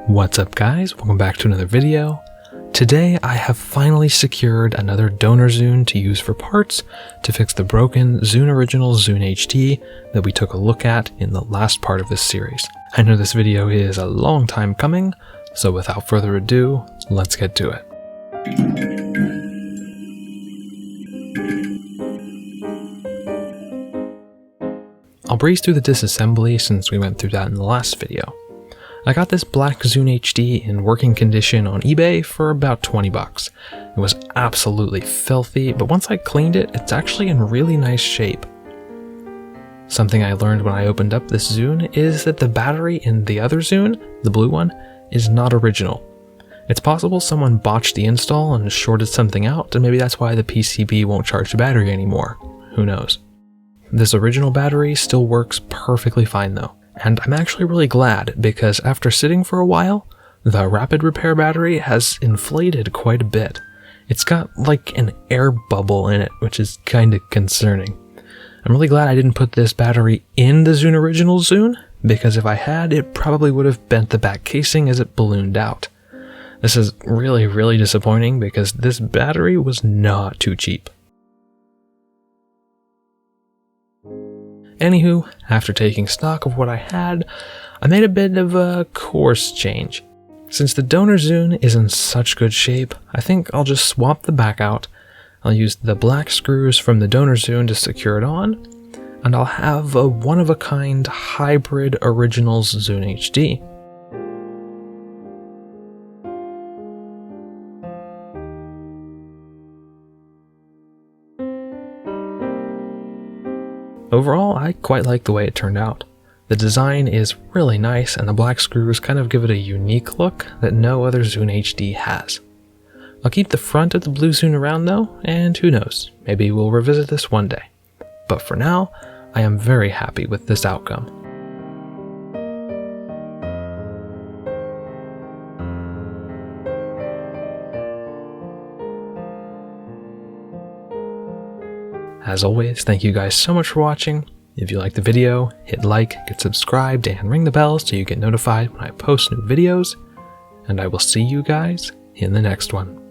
What's up guys, welcome back to another video. Today I have finally secured another donor Zune to use for parts to fix the broken Zune Originals Zune HD that we took a look at in the last part of this series. I know this video is a long time coming, so without further ado, let's get to it. I'll breeze through the disassembly since we went through that in the last video. I got this black Zune HD in working condition on eBay for about 20 bucks. It was absolutely filthy, but once I cleaned it, it's actually in really nice shape. Something I learned when I opened up this Zune is that the battery in the other Zune, the blue one, is not original. It's possible someone botched the install and shorted something out, and maybe that's why the PCB won't charge the battery anymore. Who knows? This original battery still works perfectly fine though. And I'm actually really glad because after sitting for a while, the rapid repair battery has inflated quite a bit. It's got like an air bubble in it, which is kind of concerning. I'm really glad I didn't put this battery in the Zune Originals Zune, because if I had, it probably would have bent the back casing as it ballooned out. This is really disappointing because this battery was not too cheap. Anywho, after taking stock of what I had, I made a bit of a course change. Since the donor Zune is in such good shape, I think I'll just swap the back out. I'll use the black screws from the donor Zune to secure it on, and I'll have a one-of-a-kind hybrid Originals Zune HD. Overall, I quite like the way it turned out. The design is really nice and the black screws kind of give it a unique look that no other Zune HD has. I'll keep the front of the blue Zune around though, and who knows, maybe we'll revisit this one day. But for now, I am very happy with this outcome. As always, thank you guys so much for watching. If you liked the video, hit like, get subscribed, and ring the bell so you get notified when I post new videos. And I will see you guys in the next one.